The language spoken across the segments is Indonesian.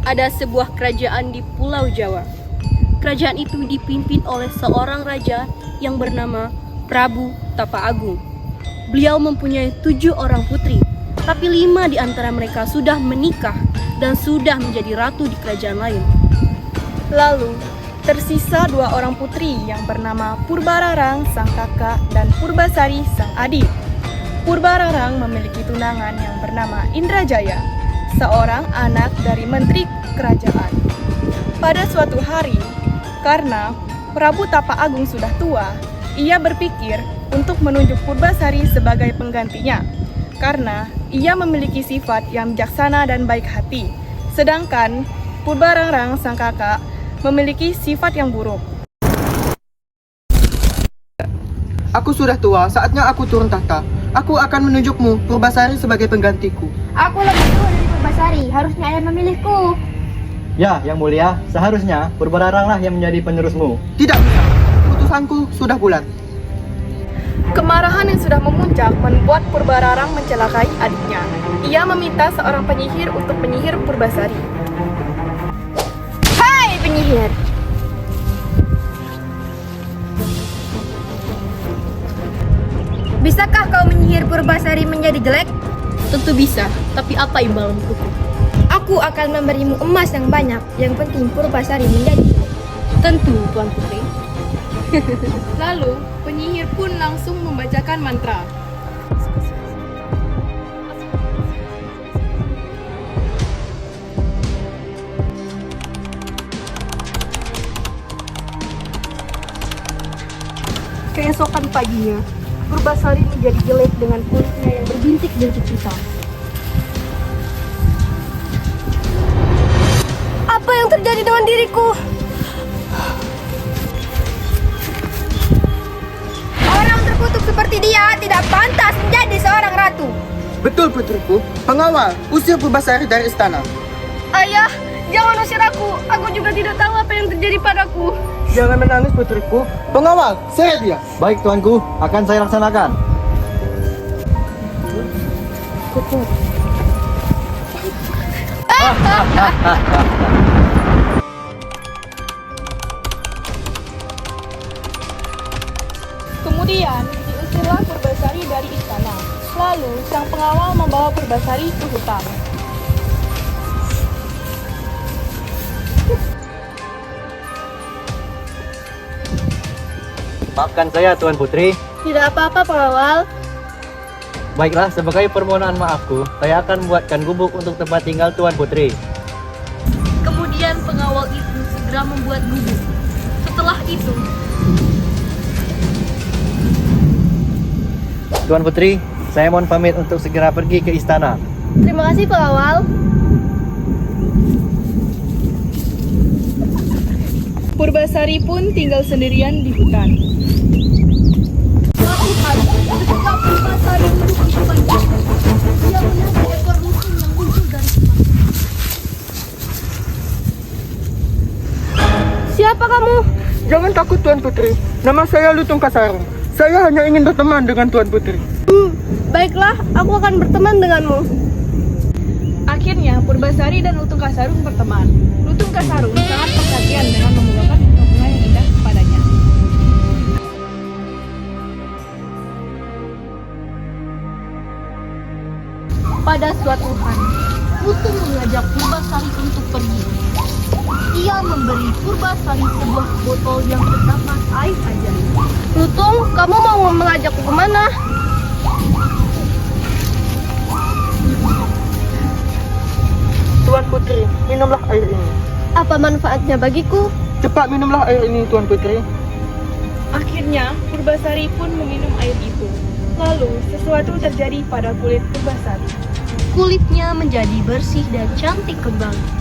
ada sebuah kerajaan di Pulau Jawa. Kerajaan itu dipimpin oleh seorang raja yang bernama Prabu Tapa Agung. Beliau mempunyai 7 orang putri, tapi 5 di antara mereka sudah menikah dan sudah menjadi ratu di kerajaan lain. Lalu, tersisa 2 orang putri yang bernama Purbararang sang kakak dan Purbasari sang adik. Purbararang memiliki tunangan yang bernama Indrajaya, seorang anak dari menteri kerajaan. Pada suatu hari, karena Prabu Tapa Agung sudah tua, ia berpikir untuk menunjuk Purbasari sebagai penggantinya, karena ia memiliki sifat yang bijaksana dan baik hati, sedangkan Purbararang sang kakak memiliki sifat yang buruk. Aku sudah tua, saatnya aku turun tahta. Aku akan menunjukmu Purbasari sebagai penggantiku. Aku lebih tua dari Purbasari, harusnya ayah memilihku. Ya, Yang Mulia, seharusnya Purbararanglah yang menjadi penerusmu. Tidak bisa, keputusanku sudah bulat. Kemarahan yang sudah memuncak membuat Purbararang mencelakai adiknya. Ia meminta seorang penyihir untuk menyihir Purbasari. Hai penyihir! Bisakah kau menyihir Purbasari menjadi jelek? Tentu bisa, tapi apa imbalan untukku? Aku akan memberimu emas yang banyak. Yang penting Purbasari menjadi jelek. Tentu, Tuan Putri. Lalu, penyihir pun langsung membacakan mantra. Keesokan paginya, Purbasari menjadi jelek dengan kulitnya yang berbintik-bintik hitam. Apa yang terjadi dengan diriku? Orang terkutuk seperti dia tidak pantas menjadi seorang ratu. Betul putriku, pengawal, usir Purbasari dari istana. Ayah, jangan usir aku. Aku juga tidak tahu apa yang terjadi padaku. Jangan menangis putriku. Pengawal, seret dia. Baik, tuanku, akan saya laksanakan. Kemudian, diusirlah Purbasari dari istana. Lalu, sang pengawal membawa Purbasari ke hutan. Maafkan saya, Tuan Putri. Tidak apa-apa pengawal. Baiklah, sebagai permohonan maafku, saya akan membuatkan gubuk untuk tempat tinggal Tuan Putri. Kemudian pengawal itu segera membuat gubuk. Setelah itu, Tuan Putri, saya mohon pamit untuk segera pergi ke istana. Terima kasih pengawal. Purbasari pun tinggal sendirian di hutan. suatu hari, ketika Purbasari duduk di depan gubuk, dia melihat seekor lutung yang muncul dari semak. Siapa kamu? Jangan takut Tuan Putri. Nama saya Lutung Kasarung. Saya hanya ingin berteman dengan Tuan Putri. Baiklah, aku akan berteman denganmu. Akhirnya, Purbasari dan Lutung Kasarung berteman. Lutung Kasarung sangat perhatian dengan membawakan bunga-bunga yang indah kepadanya. Pada suatu hari, Lutung mengajak Purbasari untuk pergi. Ia memberi Purbasari sebuah botol yang terdapat air ajaib. Lutung, kamu mau mengajakku kemana? Tuan Putri, minumlah air ini. Apa manfaatnya bagiku? Cepat minumlah air ini, Tuan Putri. Akhirnya, Purbasari pun meminum air itu. Lalu, sesuatu terjadi pada kulit Purbasari. Kulitnya menjadi bersih dan cantik kembali.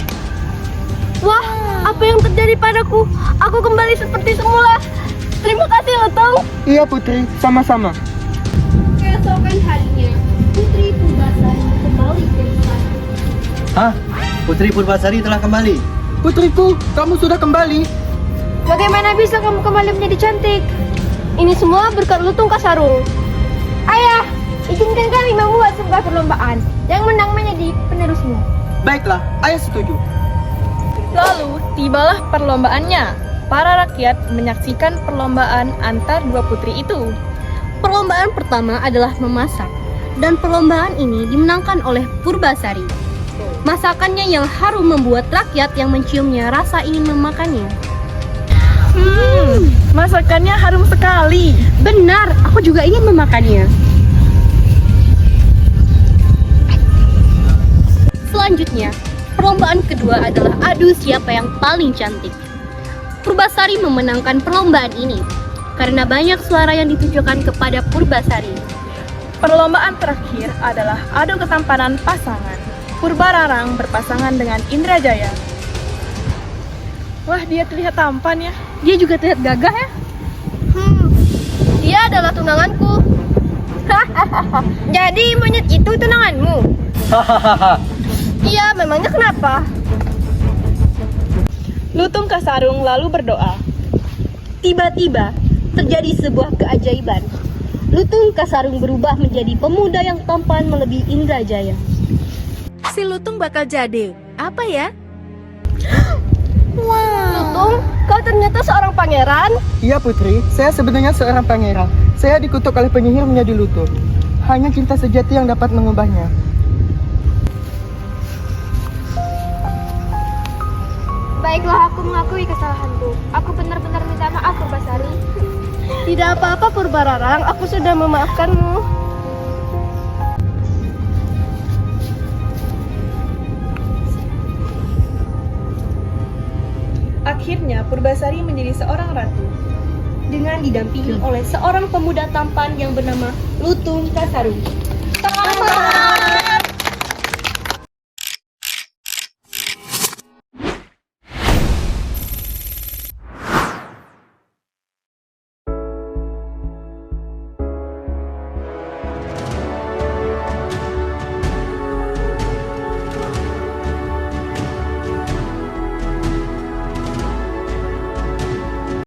Wah, apa yang terjadi padaku? Aku kembali seperti semula. Terima kasih, Lutung. Iya Putri, sama-sama. Keesokan harinya, Putri Purbasari kembali ke istana. Hah? Putri Purbasari telah kembali. Putriku, kamu sudah kembali. Bagaimana bisa kamu kembali menjadi cantik? Ini semua berkat Lutung Kasarung. Ayah, izinkan kami membuat sebuah perlombaan. Yang menang menjadi penerusmu. Baiklah, ayah setuju. Lalu tibalah perlombaannya. Para rakyat menyaksikan perlombaan antar dua putri itu. Perlombaan pertama adalah memasak, dan perlombaan ini dimenangkan oleh Purbasari. Masakannya yang harum membuat rakyat yang menciumnya rasa ingin memakannya. Masakannya harum sekali. Benar, aku juga ingin memakannya. Selanjutnya, perlombaan kedua adalah adu siapa yang paling cantik. Purbasari memenangkan perlombaan ini karena banyak suara yang ditujukan kepada Purbasari. Perlombaan terakhir adalah adu ketampanan pasangan. Purbararang berpasangan dengan Indrajaya. Wah, dia terlihat tampan ya. Dia juga terlihat gagah ya. Dia adalah tunanganku. Jadi monyet itu tunanganmu? Iya, memangnya kenapa? Lutung Kasarung lalu berdoa. Tiba-tiba terjadi sebuah keajaiban. Lutung Kasarung berubah menjadi pemuda yang tampan melebihi Indrajaya. Si Lutung bakal jadi apa ya? Lutung, kau ternyata seorang pangeran. Iya putri, saya sebenarnya seorang pangeran. Saya dikutuk oleh penyihir menjadi lutung. Hanya cinta sejati yang dapat mengubahnya. Baiklah, aku mengakui kesalahanku. Aku benar-benar minta maaf, Purbasari. Tidak apa-apa Purbararang, aku sudah memaafkanmu. Akhirnya Purbasari menjadi seorang ratu. Dengan didampingi oleh seorang pemuda tampan yang bernama Lutung Kasarung.